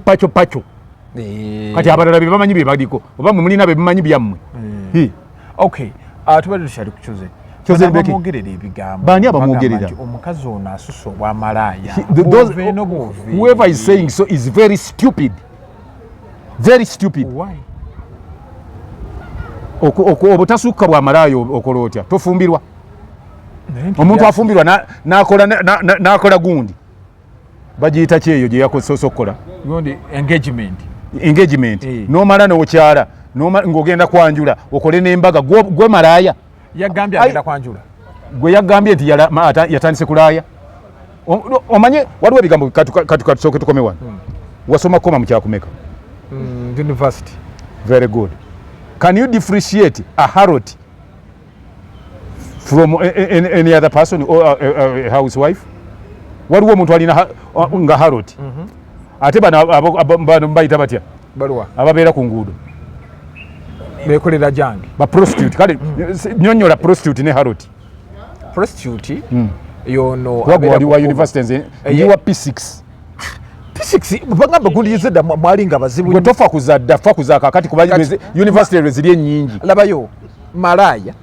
pacho kati abalala be bamanyi be baliko oba mwe mulina be bimanyi byammwe okay tubadde tukyali kukyuze bamugerera ebigambo bani abamwogerera omukazi ono asusa obwamalaaya whoever is saying so is very stupid why obutasukka bwamalaaya okola otya tofumbirwa omuntu afumbirwa n'akola gundi bagiyita kyeyo gye yakososa okukola engagement n'omala n'okyala ng'ogenda kwanjula okole n'embaga gwe malaaya yagambye agenda kwanjula gwe yagambye nti yatandise kulaaya omanye waliwo ebigambo katusooke tukome wano wasoma koma mu kyakumeka university very good can you differentiate a harlot from any other person or a housewife waliwo omuntu alina nga harlot ate bano bayita batya ababeera ku nguudo bekolera jange ba prostitute kale nyonyola prostitute ne harlot prostitute yono wali wa university ndiwa P6 bagamba gundi yizeda mwalinga bazibu gwe tofa kuzadda fa kuzaka kati kuba university lwezili ennyingi labayo malaya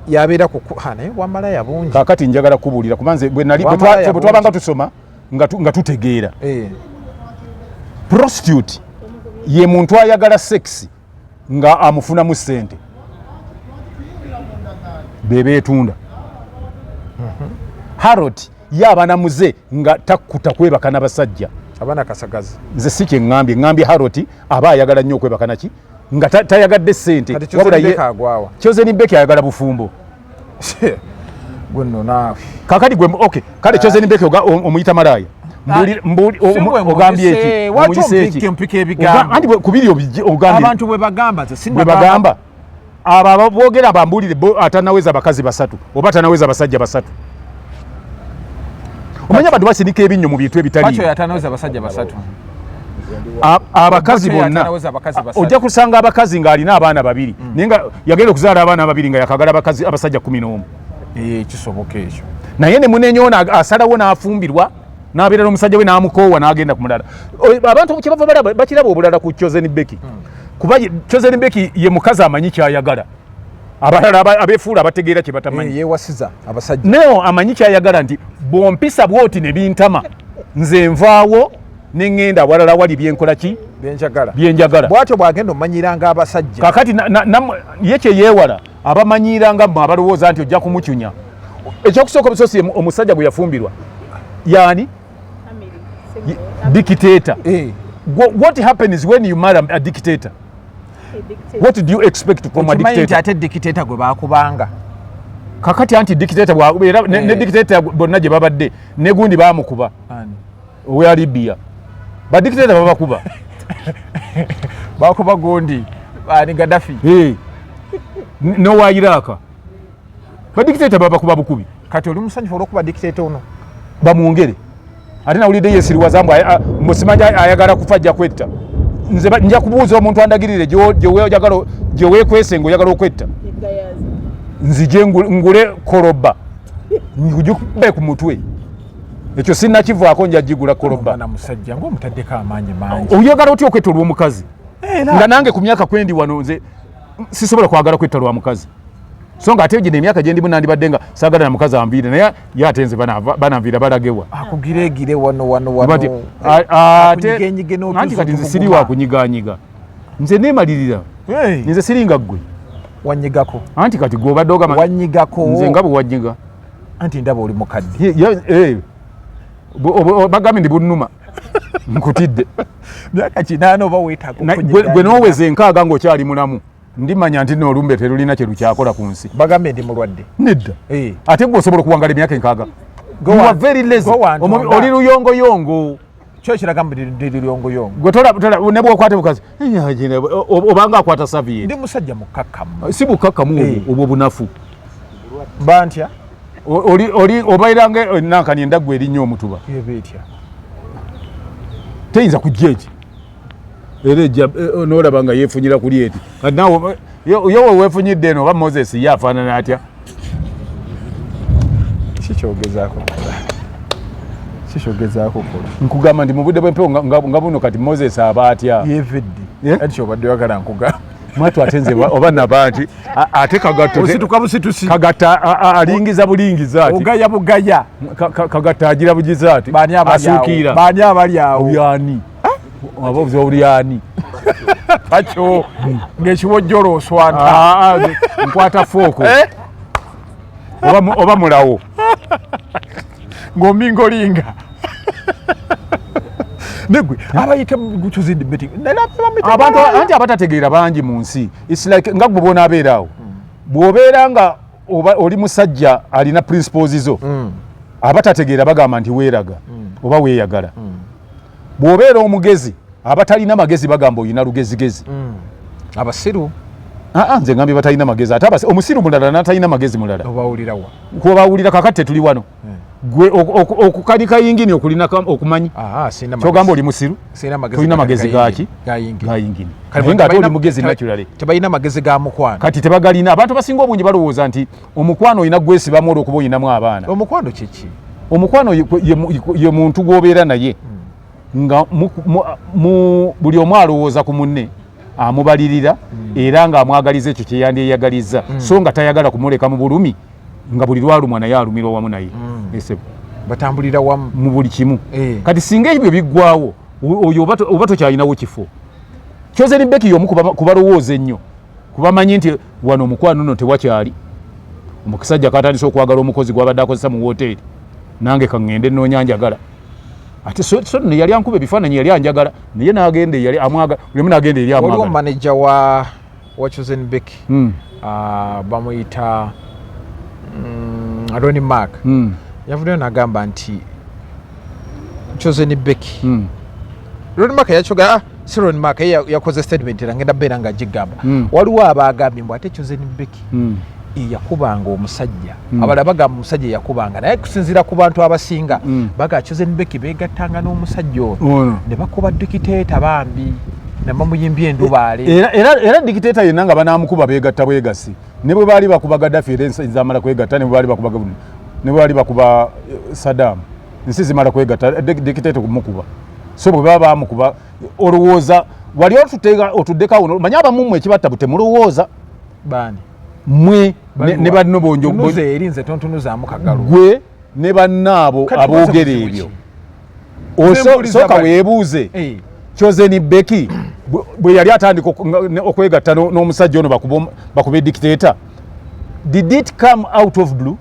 yabeera ku hane wa malaya bungi kakati njagala kubulira kubanze bwe nali bwe twabanga tusoma nga tutegeera prostitute ye muntu ayagala sex nga amufuna mu ssente bebe etunda harlot yabana muze nga takuta kwebaka n'abasajja abana kasagazi nze si kye ngambye harlot aba ayagala nnyo okwebaka naki nga tayagadde ssente wabula ye Chosen Becky ayagala bufumbo gwenno naawe kakati gwe okay kale Chosen Becky omuyita malaaya ogambye eki omuyise eki anti kubiri ogambye abantu bwe bagamba bwe bagamba aba boogera bambulire atanaweza bakazi basatu oba atanaweza basajja basatu omanya abantu basindika ebinnyo mu bintu ebitali Pacho yatanaweza basajja basatu abakazi bonna ojja kusanga abakazi ng'alina abaana babiri naye nga yagenda okuzaala abaana babiri nga yakagala abasajja 11 kisoboka ekyo naye ne munenyoona asalawo n'afumbirwa n'abeera n'omusajja we n'amukoowa n'agenda ku mulala abantu kyebava bakiraba obulala ku Chosen Becky kuba Chosen Becky ye mukazi amanyi kyayagala abalala abeefuula abategeera kye batamanyi yeewasiza abasajja neo amanyi kyayagala nti bwompisa bwoti ne bintama nze nvaawo nengenda walala wali byenkola ki byenjagala bwatyo bwagenda omanyiranga abasajja kakati ye kye yeewala abamanyiranga mmwe abalowooza nti ojja kumukyunya ekyokusooka obusosi omusajja bwe yafumbirwa yani dictator what happens when you marry a dictator what do you expect from a dictator ate dictator gwe bakubanga kakati anti dictator bwera ne dictator bonna gye babadde ne gundi baamukuba owa Libya ba dictator babakuba bakuba gundi ani Gaddafi no wa Iraq ba dictator babakuba bukubi kati oli musanyufu olwokuba dictator ono bamwongere ate nawulidde yesiriwa zambu musimanja ayagala kufajja kwetta nze nja kubuuza omuntu andagirire gye weekwese ng'oyagala okwetta nzije ngule koroba ngujukube ku mutwe ekyo sinnakivaako nja jigula koroba na musajja ng'omutaddeko amaanyi mangi oyagala otya okwetta olw'omukazi nga nange ku myaka kwendi wano nze sisobola kwagala kwetta lwa mukazi so nga ate gino emyaka gyendimu nandibadde nga saagala na mukazi anviire naye yate nze bananviira balagewa akugiregire wano ate anti kati nze siri wa kunyiganyiga nze neemalirira nze siringa ggwe wanyigako anti kati gw'obadde ogamba wanyigako nze nga bwe wannyiga anti ndaba oli mukadde bagambe ndi bunnuma nkutidde myaka 8 oba weetaaga gwe n'oweza enkaaga ng'okyali mulamu ndimanya nti n'olumbe terulina kye lukyakola ku nsi bagambe ndi mulwadde nedda ate gwe osobola okuwangala emyaka enkaaga very lazy oli luyongoyongo kyo kiraga ndi luyongoyongo gwe ne bw'okwata bukazi obanga akwata saviye ndi musajja mukakkamu si bukakkamu obwo bunafu bantya oli obairanga nankani endaggu erinnya omutuba betya teyinza kujja eki era ejja n'olaba nga yeefunyira kuli eti kati nawe yowe weefunyidde eno oba Moses ye afaanana atya kikyogezaako Kishogezaako kola. Nkugamba ndi mu budde bw'empewo nga buno kati Moses aba atya. Yevedde. Ati obadde wagala nkugamba. Mwatu atenze oba nabanti ate kagato osituka busitusi kagata alingiza bulingiza ati ugaya bugaya kagata agira bugiza ati asukira bani abali awo uyani abavuze uliyani acho ngechiwojjolo oswanta nkwata foko oba mulawo ngomingolinga negwe abayita guchuzindi meeting abantu anti abatategeera bangi mu nsi it's like nga gwe bona abeerawo bw'obeera nga oli musajja alina principles zo abatategeera bagamba nti weeraga oba weeyagala bw'obeera omugezi abatalina magezi bagamba oyina lugezigezi abasiru nze ngambye batalina magezi ate omusiru mulala n'atalina magezi mulala obawulirawa kubawulira kakati tetuli wano gwe okukanika yingini okulina okumanyi kyogamba oli musiru tulina magezi gaki gayingini nga ate oli mugezi naturally tebalina magezi ga mukwano kati tebagalina abantu basinga obungi balowooza nti omukwano olina gwesibamu olwokuba olinamu abaana omukwano kiki omukwano ye muntu gw'obeera naye nga buli omu alowooza ku munne amubalirira era ng'amwagaliza ekyo kyeyandyeyagaliza so nga tayagala kumuleka mu bulumi nga buli lwalumwa naye alumirwa wamu naye batambulira wamu mu buli kimu kati singa ebyo biggwawo oyo oba tokyalinawo kifo kyoze ni beki y'omu kubalowooza ennyo kubamanyi nti wano omukwano nno tewakyali omukisajja katandise okwagala omukozi gwabadde akozesa mu woteeri nange kaŋŋende nnoonya njagala ate so ne yali ankuba ebifaananyi yali anjagala naye n'agenda yali amwagala buli n'agenda eri amwagala waliwo manager wa Chosen Becky bamuyita Ronnie Mark yavuddeyo n'agamba nti Chosen Becky Ronnie Mark yakyoga si Ronnie Mark yakoze statement era ngenda beera nga agigamba waliwo abagambye mbu ate Chosen Becky yakubanga omusajja abala bagamba omusajja yakubanga naye kusinzira ku bantu abasinga baga Chosen Becky begattanga n'omusajja ono ne bakuba dikiteeta bambi nabamuyimbye endubaale era dikiteeta yenna nga banaamukuba beegatta bwegasi ne bwe baali bakuba Gaddafi era ensi zamala kwegatta ne bwe baali bakuba Saddam ensi zimala kwegatta dikiteeta kumukuba so bwe baba bamukuba olowooza wali otuddeko manyi abamu ekibatta butemulowooza bani mwe ne banno bonjo erinze tontunuzaamu kagalo gwe ne bannaabo aboogera ebyo osooka weebuuze Chosen Becky bwe yali atandika okwegatta n'omusajja ono bakube dictator did it come out of blue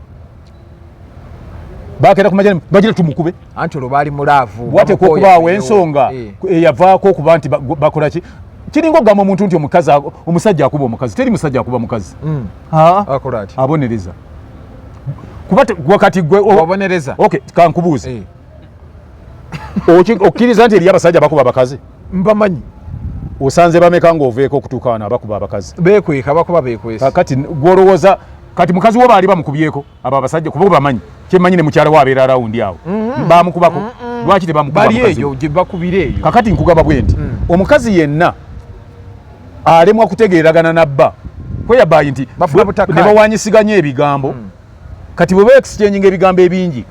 bakera kumajani bagira tumukube anti olwo baali mulaavu wateeka okubaawo ensonga eyavaako okuba nti bakola ki kiringo gamba omuntu nti omusajja akuba omukazi teri musajja akuba mukazi abonereza kuba wakati gwe obonereza okay kankubuuze okkiriza nti eriyo abasajja bakuba abakazi mbamanyi osanze bameka ng'oveeko okutuuka wano abakuba abakazi beekweka bakuba beekwesa kati gwolowooza kati mukazi wo baali bamukubyeko abo abasajja kuba bamanyi kyemmanyi ne mukyala we abeera arawundi awo bamukubako lwaki tebamukuba bali eyo gye bakubira eyo kakati nkugamba bwe nti omukazi yenna alemwa kutegeeragana nabba kweyabayi nti ne bawanyisiganya ebigambo kati bwe beexchanginga ebigambo ebingi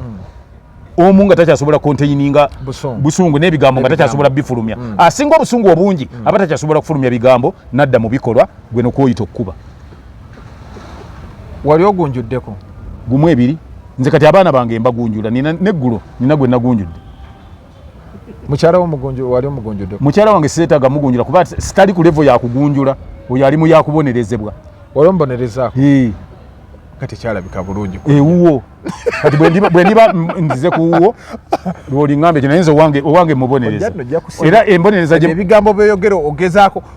omu nga takyasobola konteininga busungu n'ebigambo nga takyasobola bifulumya asinga obusungu obungi aba takyasobola kufulumya bigambo nadda mu bikolwa gwe nokwoyita okukuba wali ogunjuddeko gumu ebiri nze kati abaana bange mbagunjula neggulo nina gwe nagunjudde mukyala womugunju wali omugunjuddeko mukyala wange sireetaga mugunjula kuba sitali ku levo yakugunjula oyo ali mu yakubonerezebwa wali omubonerezaako kati kyalabika bulungi ewuwo kati bwe ndiba nzize ku wuwo lwoliŋŋambe kyo naye nze owange mubonereza era embonereza ebigambo byeyogera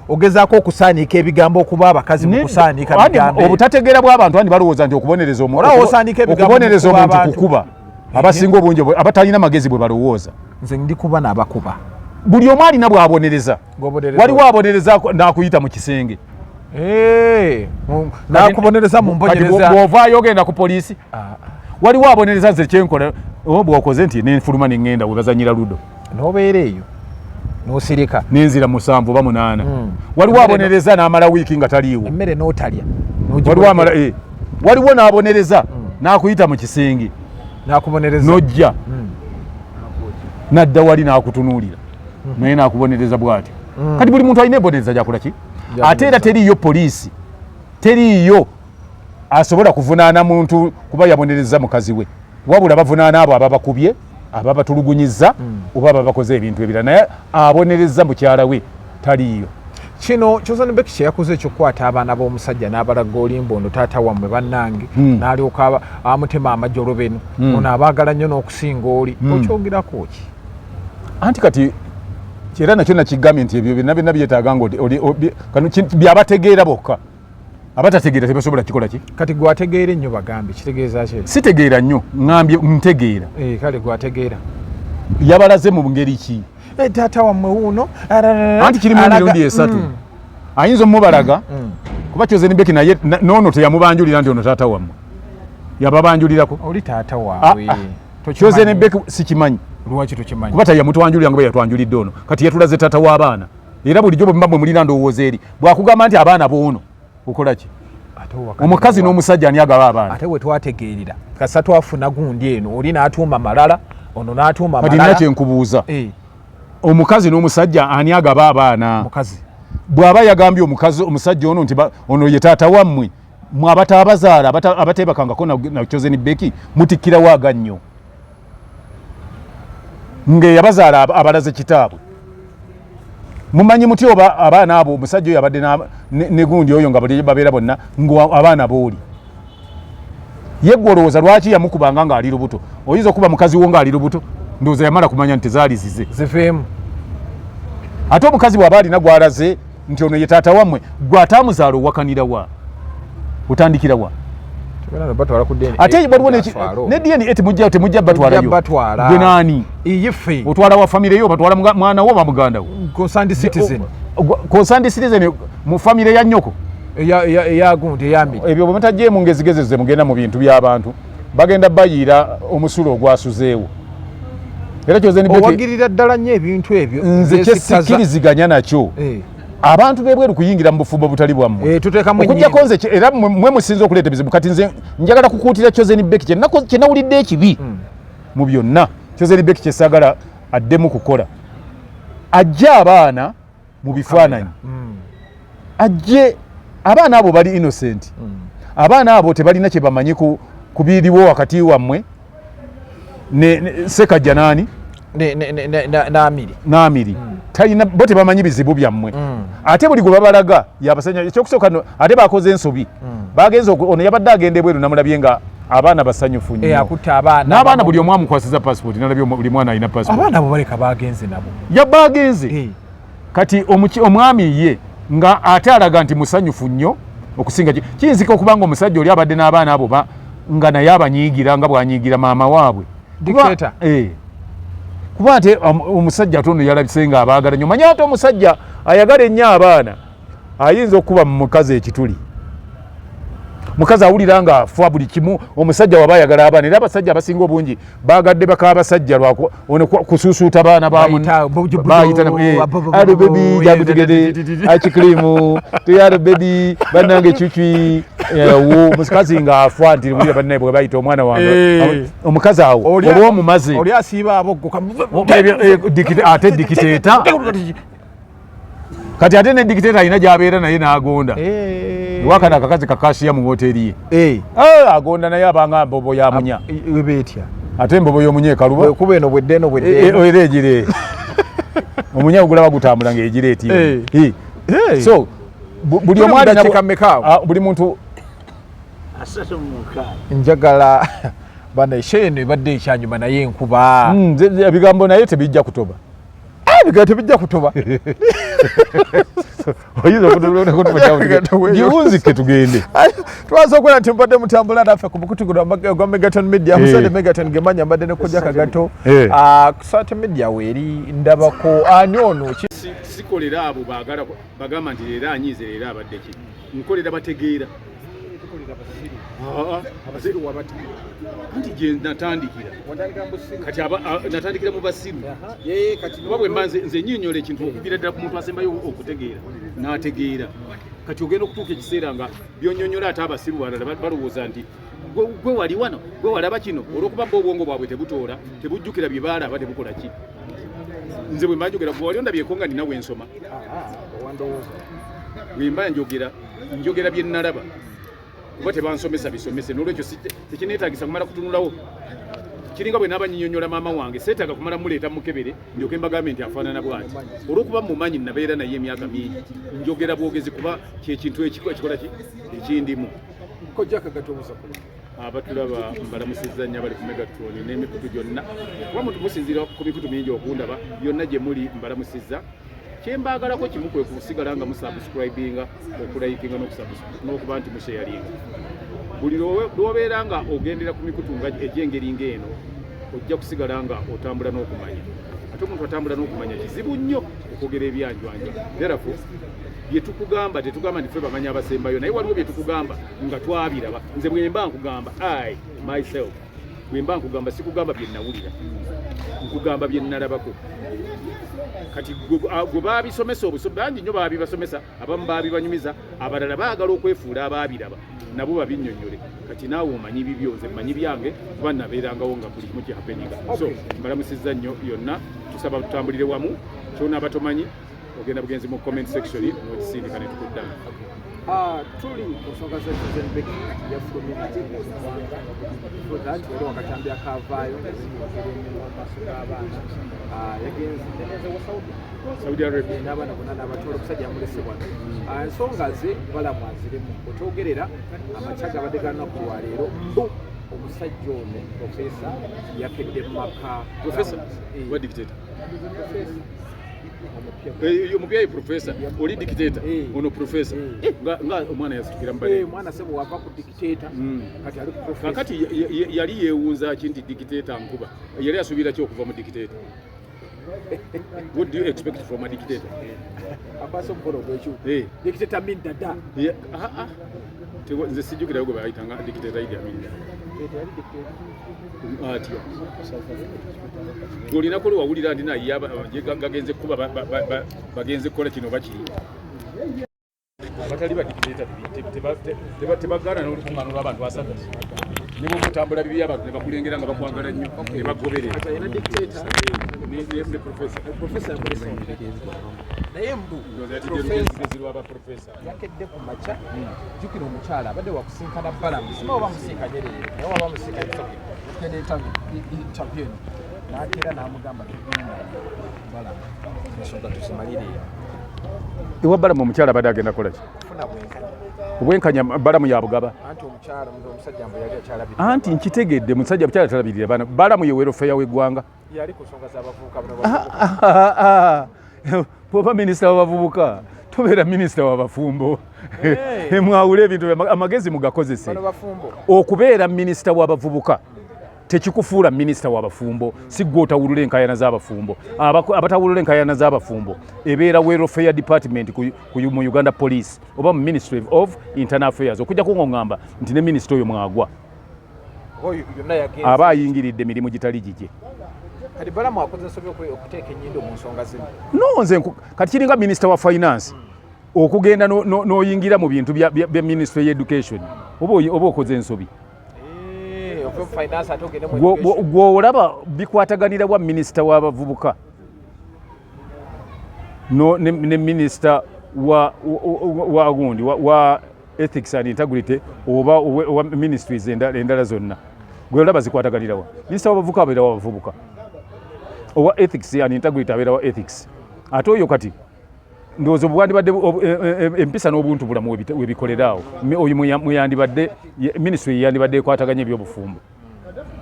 ogezaako okusaaniika ebigambo okuba abakazi mu kusaaniika bigambo obutategeera bw'abantu andi balowooza nti okubonereza omuntu kukuba abasinga obungi abatalina magezi bwe balowooza nze ndikuba n'abakuba buli omu alina bw'abonereza waliwo abonereza n'akuyita mu kisenge nakubonereza mu mbonyereza bw'ovaayo ogenda ku poliisi waliwo abonereza nze kyenkola bw'okoze nti nenfuluma neŋŋenda we bazanyira ludo n'obeera eyo n'osirika n'enzira 7 oba 8 waliwo abonereza n'amala wiiki nga taliiwo emmere n'otalya waliwo n'abonereza n'akuyita mu kisenge n'akubonereza n'ojja nadda wali n'akutunuulira naye n'akubonereza bw'atyo kati buli muntu alina ebonereza gyakola ki ate era teriiyo poliisi teriiyo asobola kuvunaana muntu kuba yabonereza mukazi we wabula bavunaana abo ababakubye ababatulugunyizza oba ababakoze ebintu ebirala naye abonereza mukyala we taliiyo kino Chosen Becky kye yakoze ekyokukwata abaana b'omusajja n'abalaga olimbondo taata wammwe bannange n'alyoka amutema amajjolo beno ono abaagala nnyo n'okusinga oli okyogerako ki anti kati era nakyo nakigambye nti ebyo byonna byonna byetaaga nga byabategeera bokka abatategeera tebasobola kikola ki kati gwategeera ennyo bagambe kitegeeza ki sitegeera nnyo ŋambye ntegeera kale gwategeera yabalaze mu ngeri ki taata wammwe wuuno anti kirimu emirundi esatu ayinza omubalaga kuba Chosen Becky naye noono teyamubanjulira nti ono taata wammwe yababanjulirako oli taata waabwe Chosen Becky sikimanyi lwaki tokimanyi kuba tayamutwanjulira nga bwe yatwanjulidde ono kati yatulaze taata w'abaana era bulijjo bwe mbabwe mulina ndowooza eri bwakugamba nti abaana boono okola ki omukazi n'omusajja ani agaba abaana ate we twategeerera kasa twafuna gundi eno oli n'atuuma malala ono n'atuuma malala kati nina kyenkubuuza omukazi n'omusajja ani agaba abaana mukazi bw'aba yagambye omusajja ono nti ono ye taata wammwe mwe abataabazaala abateebakangako na Chosen Becky mutikkirawo agannyo ng'eyabazaala abalaze kitaabwe mumanyi muti oba abaana abo omusajja oyo abadde ne gundi oyo nga babeera bonna abaana booli yeggolowooza lwaki yamukubanga ng'ali lubuto oyinza okuba mukazi wo ng'ali lubuto ndowooza yamala kumanya nti tezaali zize zifeemu ate omukazi bw'aba alina gw'alaze nti ono ye taata wammwe gw'ataamuzaala owakanira wa otandikira wa ate waliwo ne DNA temujja batwalayo gwe naani iyife otwala wa famire yo batwala mwana wo bamuganda wo concerned citizen mu famire ya nnyoko ya gundi yambi ebyo bwemutajje mu ngezigezeze mugenda mu bintu by'abantu bagenda bayiira omusulo ogwasuzeewo era Chosen Becky owagirira ddala nnyo ebintu ebyo nze kyesikkiriziganya nakyo abantu bebweru kuyingira mu bufumbo butali bwammwe okujjako nze era mwe musinza okuleeta ebizibu kati nze njagala kukuutira Chosen Becky kye nawulidde ekibi mu byonna Chosen Becky kyesaagala addemu kukola ajje abaana mu bifaananyi ajje abaana abo bali innocent abaana abo tebalina kye bamanyi ku biriwo wakati wammwe ne Sekajja nani n'amiri talina bo tebamanyi bizibu byammwe ate buli gwe babalaga yabasanya ekyokusooka ate bakoze ensobi bagenze ono yabadde agenda ebweru namulabye nga abaana basanyufu nnyo n'abaana buli omu amukwasiza passport nalabye buli mwana alina passport abaana bo baleka bagenze nabo yabagenze kati omwami ye nga ate alaga nti musanyufu nnyo okusinga kiyinzika okubanga omusajja oli abadde n'abaana abo nga naye abanyiigira nga bwanyiigira maama waabwe dictator kuba ate omusajja atono yalabise nga abaagala nnyo manye ate omusajja ayagala ennyo abaana ayinza okuba mu mukazi ekituli mukazi awulira nga afa buli kimu omusajja waba ayagala abaana era abasajja abasinga obungi bagadde baka abasajja lwako kusuusuuta baana alo bebi jagutegede akikirimu tuyalo bebi bannange cucwi omukazi nga afa nti wulira bannaye bwe bayita omwana wange omukazi awo oba omumaze oli asiiba aboggoka ate dikiteeta kati ate ne dikiteeta alina gy'abeera naye n'agonda wakana akakazi kakashiya mu hoteri ye agonda naye abanga mbobo ya munya webetya ate embobo y'omunye kaluba kuba eno bweddeno era egire omunya ogula bagutambula ng'egire eti so buli omwali buli muntu njagala bana esheno ebadde ekyanyuma naye enkuba ebigambo naye tebijja kutoba tebijja kutoba giwunzike tugende twaza okukola nti mbadde mutambula naffe ku mukutu gwa Megaton Media musede Megaton gemanya mbadde ne kojja kagato kusate media weeri ndabako ani ono sikolera abo baagala bagamba nti leero anyiize leero abadde ki nkolera bategeera abasiru wabati anti gye natandikira kati natandikira mu basiru kati babwe mbanze nze nyinyole ekintu okugira ddala ku muntu asembayo okutegeera n'ategeera kati ogenda okutuuka ekiseera nga byonyonyola ate abasiru balala balowooza nti gwe wali wano gwe walaba kino olw'okuba bo obwongo bwabwe tebutoola tebujjukira bye baalaba tebukola ki nze bwe mbanjogera gwe wali ondabyeko nga nina wensoma bwemba njogera bye nnalaba kuba tebansomesa bisomese n'olwekyo tekineetaagisa kumala kutunulawo kiringa bwe nabanyinyonyola maama wange seetaaga kumala muleeta mukebere ndyoke mbagambe nti afaanana bwati olw'okuba mumanyi nabeera naye emyaka mingi njogera bwogezi kuba kyekintu ekikola ekindimu abatulaba mbalamusizza nnyo abali ku Megatron n'emikutu gyonna kuba musinziira ku mikutu mingi okundaba yonna gye muli mbalamusizza kyembaagalako kimu kwe kusigala nga musubscribinga okulayikinga n'okuba nti musheyalinga buli lwobeera nga ogendera ku mikutu nga egy'engeri ng'eno ojja kusigala nga otambula n'okumanya ate omuntu atambula n'okumanya kizibu nnyo okwogera ebyanjwanja therefore bye tukugamba tetugamba nti ffe bamanyi abasembayo naye waliwo bye tukugamba nga twabiraba nze bwemba nkugamba I myself bwemba nkugamba sikugamba bye nnawulira nkugamba bye nnalabako kati gwe baabisomesa bangi nnyo baabibasomesa abamu baabibanyumiza abalala baagala okwefuula abaabiraba nabo babinnyonnyole kati naawe omanyi bibyo nze mmanyi byange kuba nabeerangawo nga buli kimu kyahapeninga so mbalamusizza nnyo yonna tusaba tutambulire wamu kyonaaba tomanyi ogenda bugenzi mu comment section n'okisindika ne tukuddamu tuli ku nsonga za Susan Becky yafulumira wali wakatambi akavaayo maaso g'abaana yagenze Saudi Arabia n'abaana bonna n'abatwala omusajja yamulese wano ensonga ze balamu aziremu otwogerera amakya gabadde ganaku lwaleero omusajja ono profesa yakedde mu maka wa dictator omupyayi profesa oli dictator ono profesa nga omwana yasitukira mbale mwana sebo wava ku dictator kati ali ku profesa kakati yali yeewunza ki nti dictator nkuba yali asuubira ki okuva mu dictator what do you expect from a dictator abaso mpolo bwekyo dictator mean dada nze sijjukirayo gwe bayitanga dictator Idi Amin atyo ng'olinako lwe wawulira nti naye gagenze kuba bagenze kukola kino bakiri abatali badictator tebagaana n'olukuŋŋaano lw'abantu asatu ne bw'okutambula bibi abantu ne bakulengera nga bakwagala nnyo ne bagoberera profesa naye lwaba profesa yakedde ku makya jjukira omukyala abadde wakusinkana balamu sima oba musinkanye leero naye waba musinkanye okugenda interview n'akeera n'amugamba balamu ensonga tuzimalire ewa balamu omukyala abadde agenda kukola ki kufuna bwenkanya obwenkanya balamu yabugaba anti omusajja mbu yali akyalabirira anti nkitegedde musajja bukyala talabirira bana balamu ye welofeya w'eggwanga yali ku nsonga z'abavubuka bwoba minisita w'abavubuka tobeera minisita w'abafumbo mwawule ebintu amagezi mugakozese okubeera minisita w'abavubuka tekikufuula minisita w'abafumbo si gwe otawulula enkayana z'abafumbo abatawulula enkayana z'abafumbo ebeera welfare department mu Uganda Police oba mu Ministry of Internal Affairs okujja kuŋŋamba nti ne minisita oyo mwagwa aba ayingiridde emirimu gitali gigye kati balamu akoze sobi okuteeka ennyindo mu nsonga zino nze kati kiringa minisita wa finance okugenda n'oyingira mu bintu bya ministry y'education oba okoze ensobi gw'olaba bikwataganira bwa minisita w'abavubuka ne minisita wa gundi wa ethics and integrity oba ministries endala zonna gw'olaba zikwataganirawa minisita w'abavubuka abeera w'abavubuka owa ethics and integrity abeera wa ethics ate oyo kati ndowooza bwandibadde empisa n'obuntu bulamu webikolerawo oyo mweyandibadde ministry yandibadde ekwataganya ebyobufumbo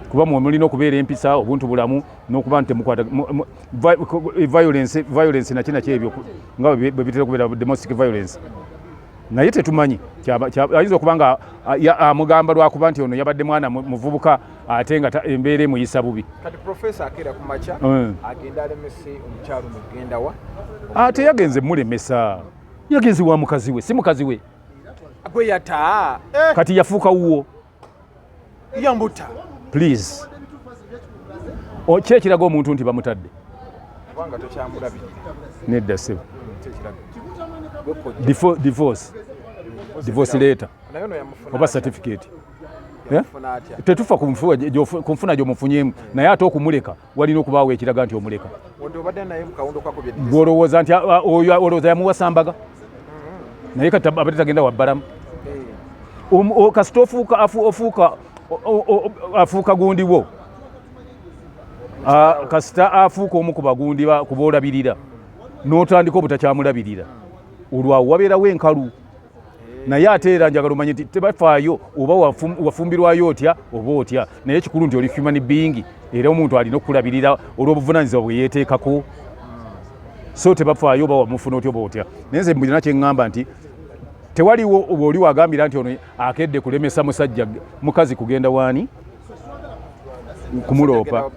kuba mulina okubeera empisa obuntu bulamu n'okuba nti temukwata violence nakina kyebyo nga bwe bitera okubeera domestic violence naye tetumanyi ayinza okuba nga amugamba lwakuba nti ono yabadde mwana muvubuka ate nga embeera emuyisa bubi kati profesa akeera ku makya agenda alemese omukyalo mugenda wa ate yagenze mulemesa yagenze wa mukazi we si mukazi we gwe yata kati yafuuka wuwo yambuta please kyekiraga omuntu nti bamutadde kubanga tokyamulabirira nedda ssebo divorce letter oba certificate tetufa kunfuna gyomufunyemu naye ate okumuleka walina okubaawo ekiraga nti omuleka gwolowooza nti oyo olowooza yamuwasambaga naye kati abadde tagenda wabbalamu kasita afuuka gundiwo kasita afuuka omu ku bagundi kuboolabirira n'otandika obutakyamulabirira olwawo wabeerawo enkalu naye ate era njagala omanye nti tebafaayo oba wafumbirwayo otya oba otya naye kikulu nti oli human being era omuntu alina okukulabirira olw'obuvunaanyizibwa bwe yeeteekako so tebafaayo oba wamufuna otya oba otya naye nze mbulina kyeŋŋamba nti tewaliwo oli wagambira nti ono akedde kulemesa musajja mukazi kugenda waani kumuloopa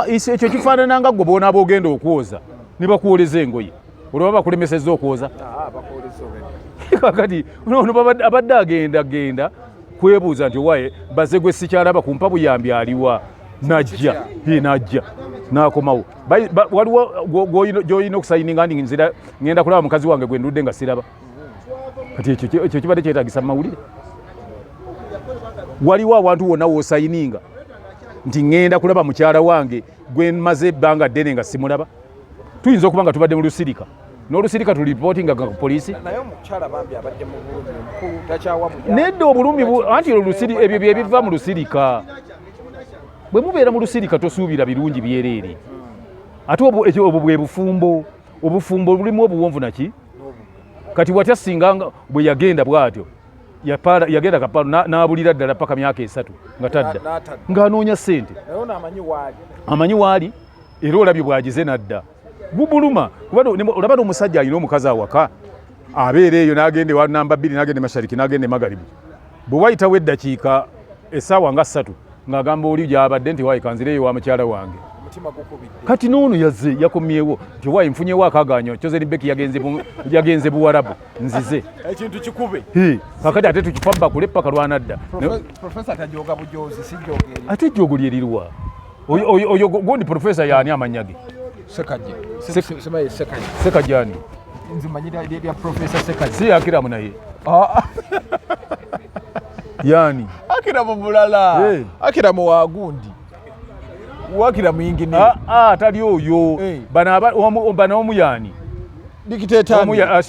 ekyo kifaanana nga gwe bonaaba ogenda okwoza ne bakuwoleza engoye olwoba bakulemesezza okwoza kakati abadde agenda kwebuuza nti owaye baze gwe sikyalaba kumpa buyambi aliwa najja nakomawo waliwo gyolina okusayininga ndi ngenda kulaba mukazi wange gwe ndudde nga siraba kati ekyo kibadde kyetagisa mawulire waliwo abantu wonna woosayininga nti ngenda kulaba mukyala wange gwe maze ebbanga ddene nga simulaba tuyinza okuba nga tubadde mu lusirika n'olusirika tulipootinga ku poliisi nedda obulumi anti ebyo byebiva mu lusirika bwe mubeera mu lusirika tosuubira birungi byereere ate obwo bwe bufumbo obufumbo bulimu obuwonvu naki kati watya singa bwe yagenda bw'atyo yagenda kapaalo n'abulira ddala paka myaka 3 nga tadda ng'anoonya ssente amanyi waali era olabye bw'agize n'adda bubuluma olaba n'omusajja alina omukazi awaka abeera eyo n'agenda ewa namba 2 n'agenda mashariki n'agenda emagalibi bwe wayitawo eddakiika essaawa nga 3 ng'agamba oli gy'abadde nti waayi kanzireyo wa mukyala wange kati n'ono yazze yakomyewo nti waayi nfunyewo akaganyo Chosen Becky yagenze buwarabu nzize ekintu kikube kakati ate tukifa bakule paka lwanadda professor tajoga bujozi sijogeri ate jogo lyeriruwa oyo gondi professor yani amanyage sekajani nzimanyira ya professor sekajani si akira munaye yani akira mubulala akira mu wagundi wakira muyingine tali oyo bana omuyani dikiteta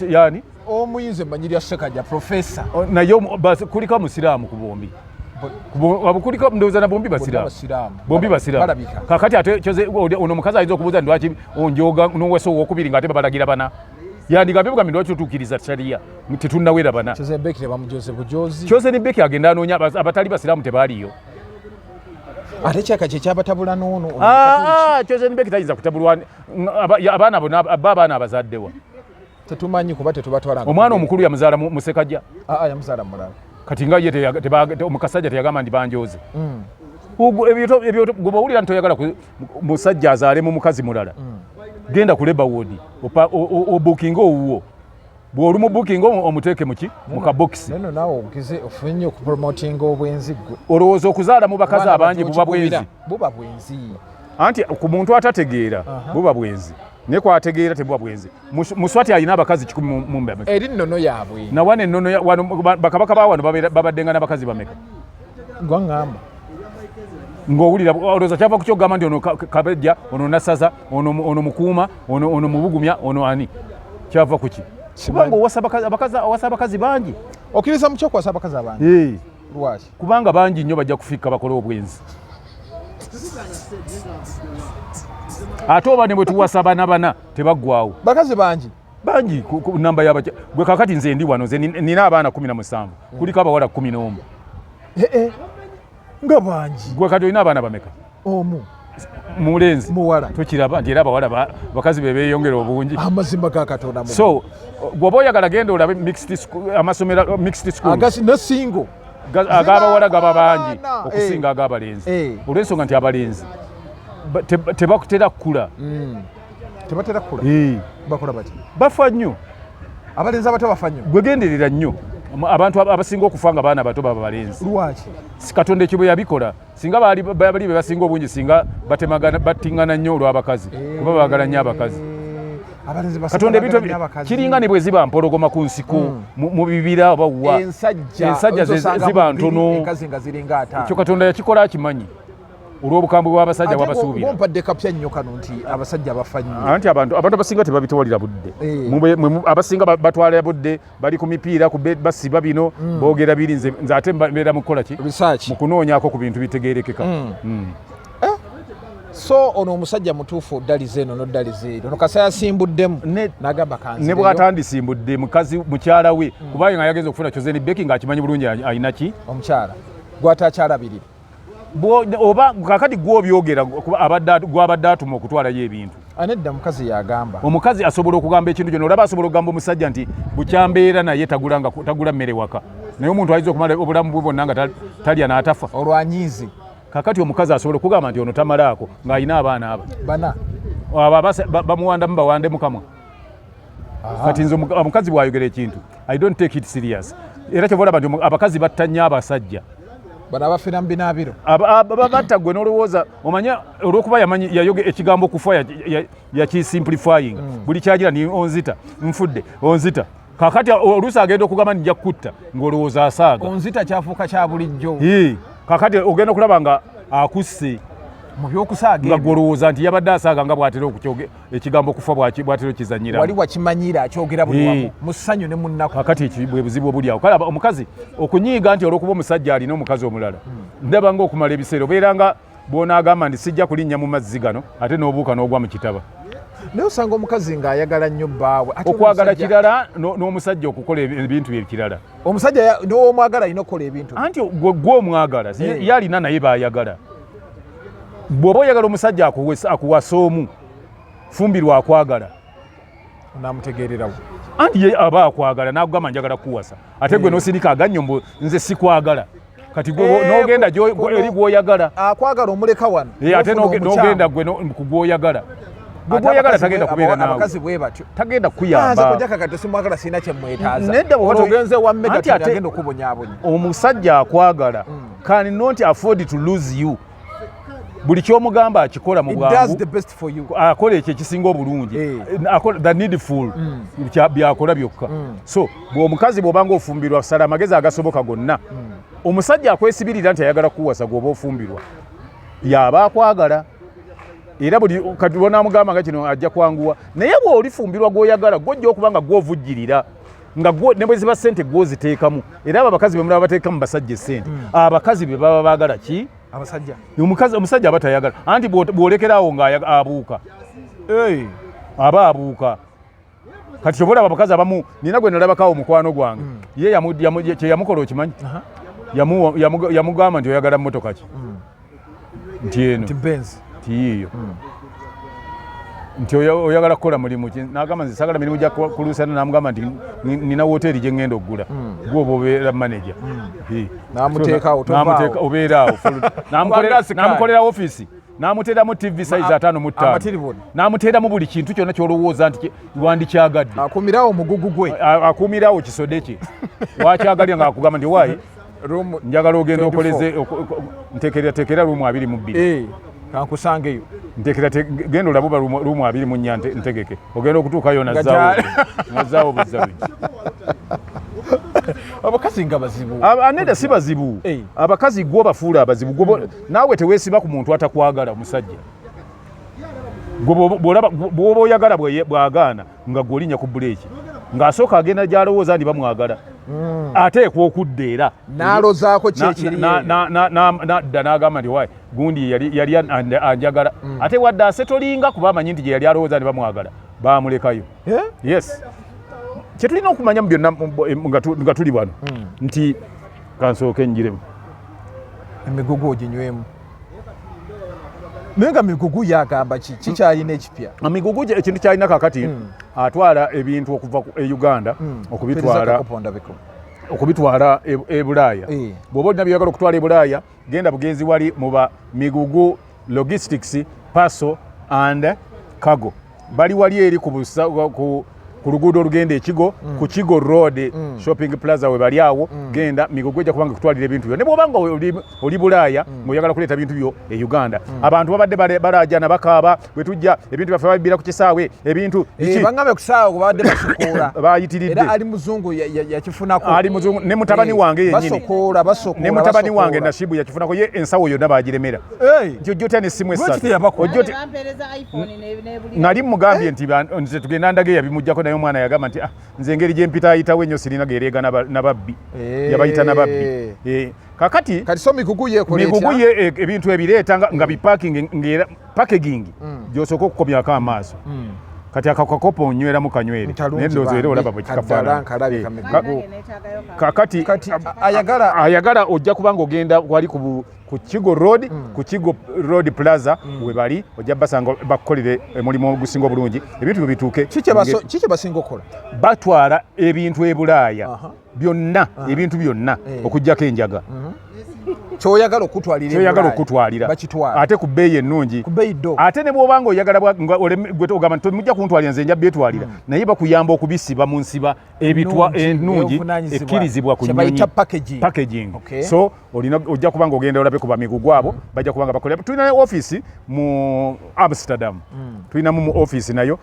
yani omuyinze manyiri Ssekajja professor naye kulika musiraamu ku bombi abukulika ndoza na bombi basiraamu kakati ate ono mukazi ayinza okubuuza ndwaki onjoga n'oweso wokubiri ng'ate babalagira bana yandigambe bugambi ndwaki otuukiriza sharia tetunnawera bana Chosen Becky agenda anoonya abatali basiraamu tebaaliyo ate kyaka kyekyabatabula n'ono Chosen Becky tayinza kutabulwa abaana abazaddewa tetumanyi kuba tetubatwala omwana omukulu yamuzaala mu Ssekajja yamuzaala mulala kati nga ye omukasajja teyagamba ndi banjoze ebyo gobawulira ntoyagala musajja azaale mu mukazi mulala genda kuleba woodi obukinga owuwo bw'oli mu booking omuteeke mu kabokisi neno naawe ogize ofunye okupromotinga obwenzi gwe olowooza okuzaala mu bakazi abangi buba bwenzi anti ku muntu atategeera buba bwenzi naye kwategeera tebuba bwenzi Muswati alina abakazi 10 eri nnono yaabwe nawane ennono bakabaka baawano babaddenga n'abakazi bameka gwaŋŋamba ng'owulira olowooza kyava ku kyogamba nti ono Kabejja ono Nasaza ono Mukuuma ono Mubugumya ono ani kyava ku ki kubanga owasa abakazi bangi okkiriza mu kyokwasa abakazi abangi lwaki kubanga bangi nnyo bajja kufikka bakole obwenzi ate oba ne bwe tuwasa bana tebaggwawo bakazi bangi ku namba y'abakya gwe kakati nze ndi wano nze nina abaana 17 kuliko abawala 11 nga bangi gwe kati olina abaana bameka omu mulenzi muwala tukiraba nti era abawala bakazi be beeyongera obungi amazima ga Katonda so gwoba oyagala genda olabe amasomero mixed school agasi ne single ag'abawala gaba bangi okusinga ag'abalenzi olw'ensonga nti abalenzi tebakutera kukula tebatera kukula bakola bati bafa nnyo abalenzi abato bafa nnyo gwegenderera nnyo abantu abasinga okufa nga baana bato baba balenzi lwaki Katonda ekyo bwe yabikola singa bali be basinga obungi singa batemagana battingana nnyo olw'abakazi kuba baagala nnyo abakazi Katonda ebintu kiringa ne bwe ziba mpologoma ku nsiko mu bibira oba wa ensajja ziba ntono ekyo Katonda yakikola akimanyi olw'obukambwe bw'abasajja bwabasuubira ompadde kapya nnyo kano nti abasajja bafa nnyo anti abantu abasinga tebabitwalira budde abasinga batwala budde bali ku mipiira basiba bino boogera biri nze ate mbeera mu kukola ki mu kunoonyaako ku bintu bitegeerekeka so ono omusajja mutuufu oddalize eno noddalize ero ono kasa yasimbuddemu n'agamba kanzi ne bw'atandisimbudde mukyala we kubanga nga yagenza okufuna Chosen Beki ng'akimanyi bulungi alina ki omukyala gw'atakyalabirira oba kakati gw'obyogera gw'abadde atuma okutwalayo ebintu anedda mukazi yagamba omukazi asobola okugamba ekintu kyonna olaba asobola okugamba omusajja nti bukyambeera naye tagula mmere waka naye omuntu ayinza okumala obulamu bwe bwonna nga talya n'atafa olwanyiizi kakati omukazi asobola okugamba nti ono tamalaako ng'alina abaana bana bamuwandamu bawande mukamwa kati nze omukazi bw'ayogera ekintu I don't take it serious era kyobalaba nti abakazi batta nnyo abasajja bano abafira mu binaabiro batta gwe n'olowooza omanya olw'okuba yayoga ekigambo kufa yakisimplifying buli kyagira ni onzita nfudde onzita kakati oluusi agenda okugamba nija kutta ng'olowooza asaaga onzita kyafuuka kya bulijjo kakati ogenda okulaba nga akusse mu byokusaaga nga gwolowooza nti yabadde asaaga nga bw'atera okukyoge ekigambo kufa bw'atera okizanyira wali wakimanyira akyogera buli wamu mu ssanyu ne mu nnaku kakati bwe buzibu obuli awo kale omukazi okunyiiga nti olw'okuba omusajja alina omukazi omulala ndaba nga okumala ebiseera obeera nga bw'onaagamba nti sijja kulinnya mu mazzi gano ate n'obuuka n'ogwa mu kitaba naye osanga omukazi ng'ayagala nnyo bbaawe okwagala kirala n'omusajja okukola ebintu ebirala omusajja n'omwagala alina okukola ebintu anti gw'omwagala ye alina naye baayagala bw'oba oyagala omusajja akuwasa omu fumbirwa akwagala namutegeererawo anti ye aba akwagala n'akugamba njagala kuwasa ate gwe n'osirika aganyombo nze sikwagala kati n'ogenda eri gw'oyagala akwagala omuleka wano ate n'ogenda gwe ku gw'oyagala gw'oyagala tagenda kubeera naawe abakazi bwe batyo tagenda kuyamba kujja kakati simwagala sirina kye mwetaaza ogenze wa mmega agenda okubonyaabonya omusajja akwagala can not afford to lose you buli kyomugamba akikola mu bwangu akola ekyo ekisinga obulungi the needful byakola byokka so bw'omukazi bw'obanga ofumbirwa sala amagezi agasoboka gonna omusajja akwesibirira nti ayagala kuwasa gw'oba ofumbirwa yaba akwagala era buli kati bonaamugamba nga kino ajja kwanguwa naye bw'olifumbirwa gw'oyagala gw'ojja okuba nga gw'ovujjirira nga ne bwe ziba ssente gw'oziteekamu era abo abakazi be mulaba bateekamu basajja essente abakazi be baba baagala ki abasajja omusajja aba tayagala anti bw'olekeraawo ng'abuuka aba abuuka kati kyobalaba abakazi abamu nina gwe nalabakaawo mukwano gwange ye kyeyamukola okimanyi yamugamba nti oyagala mmotoka ki nti eno tiyiyo nti oyagala kukola mulimu ki n'agamba nti sagala mirimu gya kulusana n'amugamba nti nina woteeri gye ngenda okugula gwoba obeera manager n'amuteekawo obeeraawo n'amukolera ofiisi n'amuteeramu TV size 5.5 n'amuteeramu buli kintu kyonna ky'olowooza nti wandikyagadde akumirawo omugugu gwe akumirawo kisode kye wakyagalya ng'akugamba nti waayi njagala ogenda okoleze nteekerateekera ruumu 22 kankusangeyo genda olabuba ruumu 24 ntegeke ogenda okutuukayo nazaawo buzabi abakazi nga bazibu aneda si bazibu abakazi gwo bafuula abazibu naawe teweesiba ku muntu atakwagala omusajja bw'oba oyagala bw'agaana nga gw'olinnya ku buleeki ng'asooka agenda gy'alowooza ndi bamwagala ateekwa okudda era n'alozaako kyekiri nadda n'agamba nti waayi gundi yali anjagala ate wadde asetolinga kuba amanyi nti gye yali alowooza ndi bamwagala baamulekayo yes kyetulina okumanya mu byonna nga tuli wano nti kansooke njiremu emigugu oginywemu naye nga migugu yagamba kikyalina ekipya migugu ekintu kyalina kakati atwala ebintu okuva e Uganda okubitwala e Bulaaya bw'oba olina byagala okutwala e Bulaaya genda bugenzi wali muba migugu logistics parcel and cargo bali wali eri ku ku luguudo olugenda ekigo ku Kigo Road shopping plaza we bali awo genda Migugu ejja kubanga kutwalira ebintu byo ne bwobanga oli Bulaaya ng'oyagala kuleeta bintu byo e Uganda abantu babadde barajana bakaaba bwe tujja ebintu byaffe babibira ku kisaawe ebintu bangabe kusaawe kubadde basukula bayitiridde era ali muzungu yakifunako ali muzungu ne mutabani wange yennyini basukula ne mutabani wange Nashibu yakifunako ye ensawo yonna bagiremera jjota ne simu essatu ojjote nali mugambye nti nze tugenda ndage yabimujjako naye omwana yagamba nti nze engeri gye mpita ayitawo ennyo sirina gereega nababbi yabayita nababbi kakati so Migugu ye ebintu ebireeta nga biparking ngera packaging gyosooka okukomyako amaaso kati akakopo onyweramu kanywere n'endowooza era olaba bwe kikafaanana kakati ayagala ojja kubanga ogenda wali ku Kigo Road ku Kigo Road Plaza we bali ojja basanga bakolere mulimu ogusinga obulungi ebintu bituuke kiki basinga okola batwala ebintu e Bulaaya byonna ebintu byonna okujjako enjaga kyoyagala okutwalira ate ku bbeeyi ennungi ate ne bw'obanga oyagala gwe ogamba nti mujja kuntwalira nze nja byetwalira naye bakuyamba okubisiba mu nsiba ennungi ekkirizibwa ku nnyonyi packaging so ojja kubanga ogenda olabe ku Bamigugu abo bajja kubanga bakolera tulina office mu Amsterdam tulinamu mu office nayo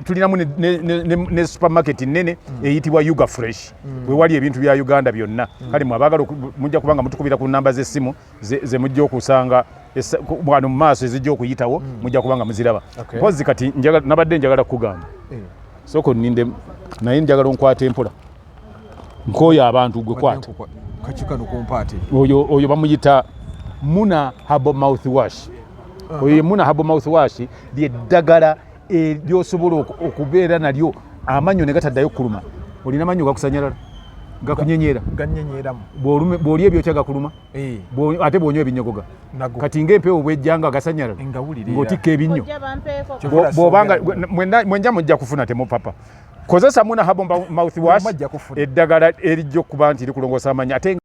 tulinamu ne supermarket nnene eyitibwa Yuga Fresh we wali ebintu bya Uganda byonna kale mwabagala mujja kubanga mutukubira ku namba z'essimu ze mujja okusanga bwano mu maaso ezijja okuyitawo mujja kubanga muziraba mpozi kati nabadde njagala kugamba soko ninde naye njagala onkwata empola nkoyo abantu gwe kwata kachikano kumpate oyo bamuyita Muna Herbal Mouthwash oyo Muna Herbal Mouthwash lyeddagala lyosobola okubeera nalyo amanyo ne gataddayo kuluma olina manyo gakusanyalala gakunyenyera ganyenyeramu bw'oli ebyokya gakuluma ate bw'onywa ebinyogoga kati ng'empeewo bw'ejjanga gasanyalala ng'otikka ebinnyo bw'obanga mwenja mujja kufuna temupapa kozesa Muna Herbal Mouthwash eddagala erijja okuba nti likulongoosa amanya ate